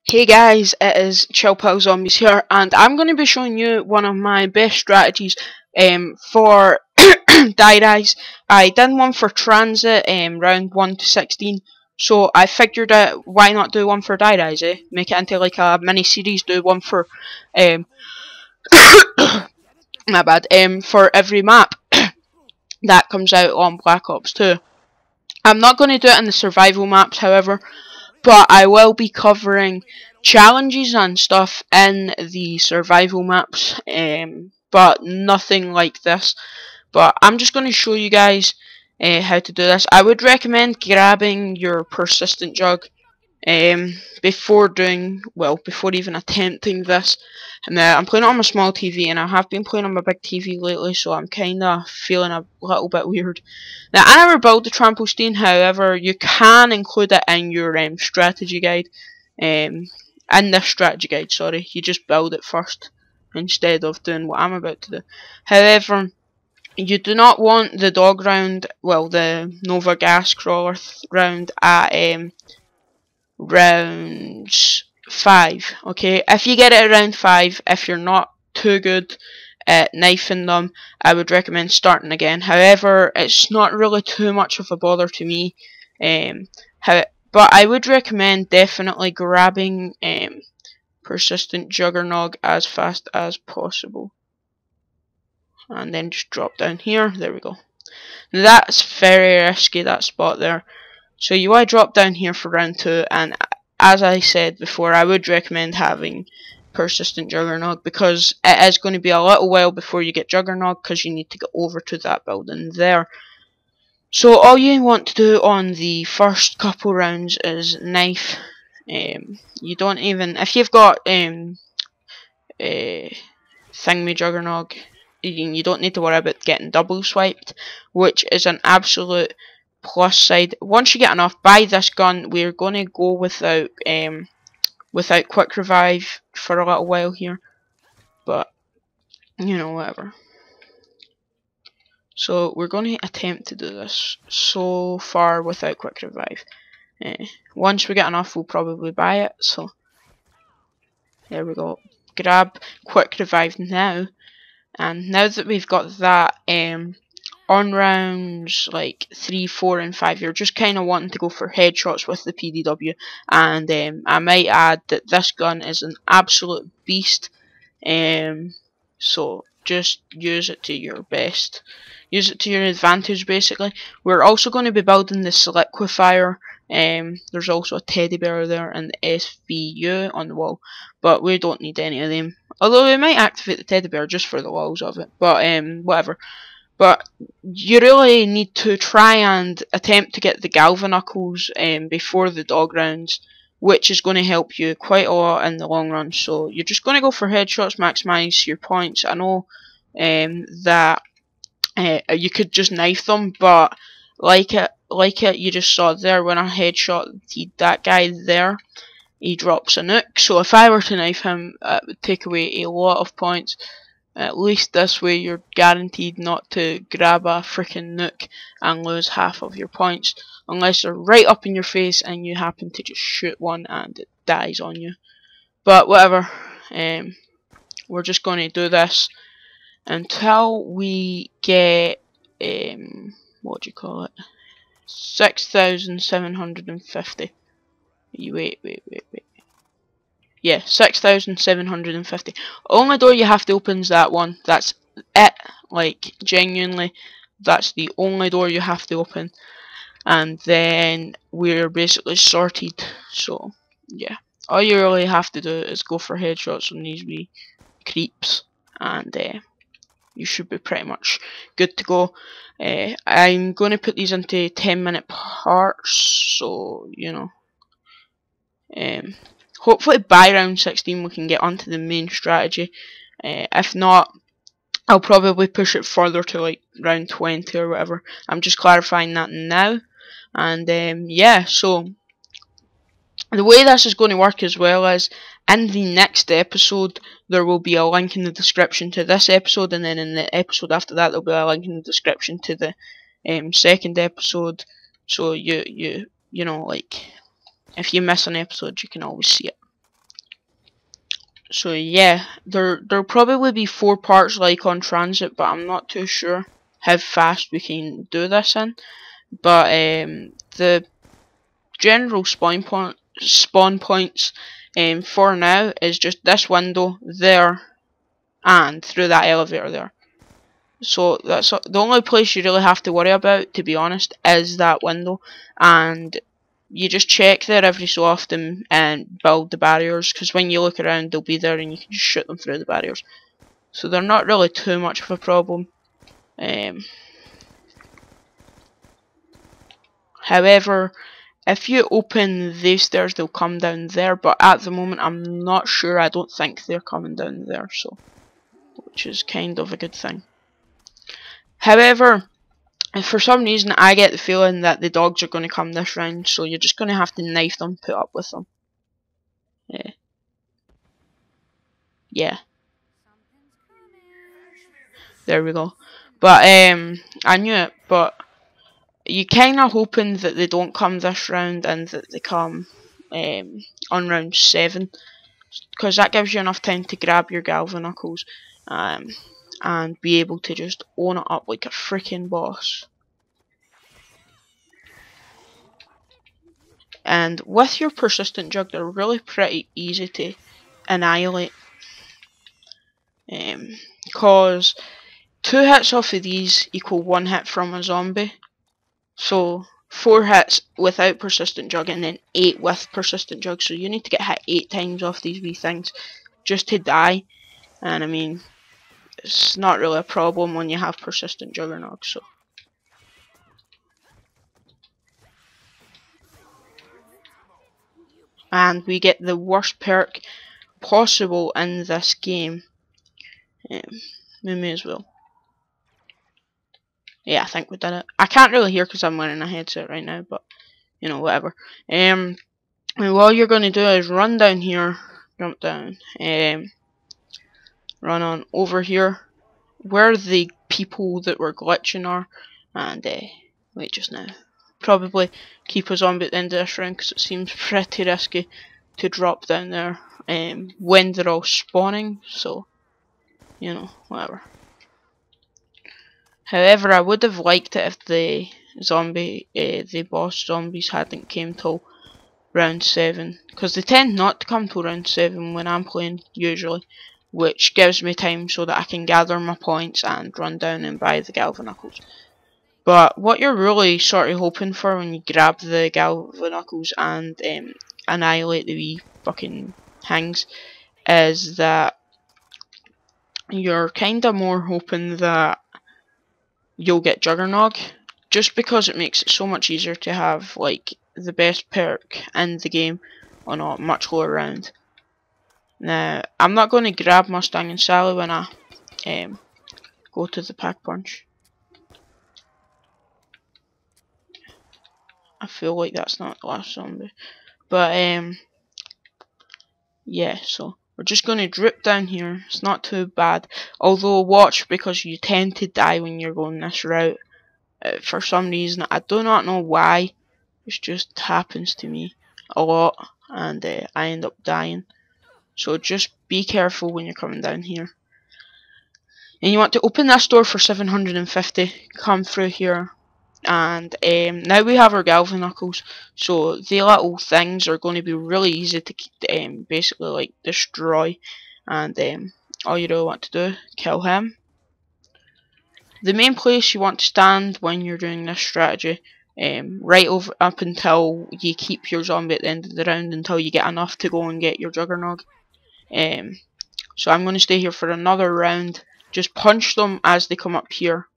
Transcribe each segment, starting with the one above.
Hey guys, it is Chill Pill Zombies here, and I'm going to be showing you one of my best strategies for die-dies. I did one for transit round 1 to 16, so I figured out why not do one for die-dies, eh? Make it into like a mini-series, do one for, my bad, for every map that comes out on Black Ops 2. I'm not going to do it in the survival maps, however, but I will be covering challenges and stuff in the survival maps, but nothing like this. But I'm just going to show you guys how to do this. I would recommend grabbing your persistent jug before even attempting this. And I'm playing it on my small TV, and I have been playing on my big TV lately, so I'm kind of feeling a little bit weird. Now, I never built the trampoline, however, you can include it in your strategy guide. In this strategy guide, sorry, you just build it first instead of doing what I'm about to do. However, you do not want the dog round, well, the Nova Gas Crawler round at round 5. Okay, if you get it at round 5, if you're not too good at knifing them, I would recommend starting again. However, it's not really too much of a bother to me. But I would recommend definitely grabbing persistent juggernog as fast as possible, and then just drop down here. There we go. That's very risky, that spot there. So you want to drop down here for round 2, and as I said before, I would recommend having persistent juggernog, because it is going to be a little while before you get juggernog, because you need to get over to that building there. So all you want to do on the first couple rounds is knife. You don't even, if you've got thingy juggernog, you don't need to worry about getting double swiped, which is an absolute plus side. Once you get enough, buy this gun. We're gonna go without quick revive for a little while here, but you know, whatever. So we're going to attempt to do this so far without quick revive. Once we get enough, we'll probably buy it. So there we go. Grab quick revive now, and now that we've got that, on rounds like 3, 4, and 5, you're just kind of wanting to go for headshots with the PDW. And I might add that this gun is an absolute beast. So just use it to your best. Use it to your advantage, basically. We're also going to be building the Soliquifier. There's also a teddy bear there and the SVU on the wall, but we don't need any of them. Although we might activate the teddy bear just for the walls of it, but whatever. But you really need to try and attempt to get the Galvanuckles before the dog rounds, which is going to help you quite a lot in the long run. So you're just going to go for headshots, maximize your points. I know that you could just knife them, but like it you just saw there, when I headshot that guy there, he drops a nuke. So if I were to knife him, it would take away a lot of points. At least this way you're guaranteed not to grab a freaking nuke and lose half of your points, unless they're right up in your face and you happen to just shoot one and it dies on you. But whatever, we're just going to do this until we get, what do you call it, 6,750. Wait. Yeah, 6,750. Only door you have to open is that one. That's it. Like, genuinely, that's the only door you have to open. And then we're basically sorted. So, yeah. All you really have to do is go for headshots on these wee creeps. And you should be pretty much good to go. I'm going to put these into 10-minute parts. So, you know. Hopefully by round 16 we can get onto the main strategy. If not, I'll probably push it further to like round 20 or whatever. I'm just clarifying that now. And yeah, so the way this is going to work as well is, in the next episode there will be a link in the description to this episode, and then in the episode after that there'll be a link in the description to the second episode. So you know, like, if you miss an episode, you can always see it. So yeah, there'll probably be 4 parts like on Transit, but I'm not too sure how fast we can do this in. But the general spawn points for now is just this window there and through that elevator there. So that's the only place you really have to worry about, to be honest, is that window, and you just check there every so often and build the barriers, because when you look around they'll be there and you can just shoot them through the barriers. So they're not really too much of a problem. However, if you open these stairs they'll come down there, but at the moment I'm not sure. I don't think they're coming down there, so which is kind of a good thing. However, for some reason I get the feeling that the dogs are going to come this round, so you're just going to have to knife them, put up with them. Yeah. There we go. But I knew it, but you kinda hoping that they don't come this round and that they come on round 7, because that gives you enough time to grab your Galvanuckles and be able to just own it up like a freaking boss. And with your persistent jug, they're really pretty easy to annihilate. Because 2 hits off of these equal 1 hit from a zombie. So 4 hits without persistent jug and then 8 with persistent jug. So you need to get hit 8 times off these wee things just to die. And I mean, it's not really a problem when you have persistent juggernog. So. And we get the worst perk possible in this game. We may as well. Yeah, I think we did it. I can't really hear because I'm wearing a headset right now, but you know, whatever. And what you're going to do is run down here, jump down, run on over here, where the people that were glitching are, and wait just now. Probably keep a zombie at the end of this round because it seems pretty risky to drop down there when they're all spawning, so you know, whatever. However, I would have liked it if the the boss zombies hadn't came till round 7, because they tend not to come till round 7 when I'm playing usually, which gives me time so that I can gather my points and run down and buy the Galvanuckles. But what you're really sort of hoping for when you grab the Galvanuckles and annihilate the wee fucking hangs is that you're kinda more hoping that you'll get Juggernog, just because it makes it so much easier to have like the best perk in the game on a much lower round. Now, I'm not going to grab Mustang and Sally when I go to the pack punch. I feel like that's not the last zombie, but yeah. So we're just going to drip down here. It's not too bad, although watch, because you tend to die when you're going this route. For some reason, I do not know why. It just happens to me a lot, and I end up dying. So just be careful when you're coming down here. And you want to open this door for 750. Come through here, and now we have our Galvanuckles. So the little things are going to be really easy to basically like destroy, and all you really want to do, kill him. The main place you want to stand when you're doing this strategy, right over up until you keep your zombie at the end of the round, until you get enough to go and get your Juggernog. So I'm going to stay here for another round. Just punch them as they come up here.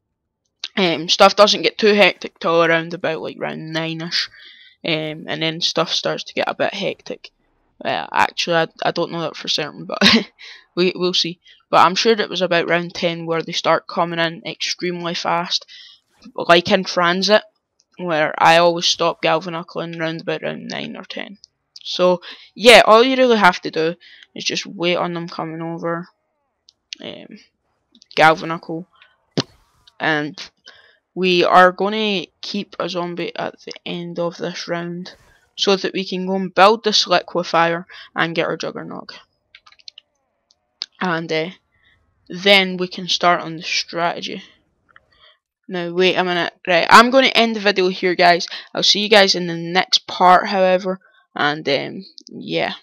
Stuff doesn't get too hectic till around about like round 9ish, and then stuff starts to get a bit hectic. Actually, I don't know that for certain, but we'll see. But I'm sure it was about round 10 where they start coming in extremely fast, like in Transit, where I always stop Galvanuckling round about round 9 or 10. So yeah, all you really have to do is just wait on them coming over, Galvanuckle, and we are going to keep a zombie at the end of this round so that we can go and build this liquefier and get our Juggernog. and then we can start on the strategy. Now wait a minute, right, I'm going to end the video here guys. I'll see you guys in the next part however, and yeah.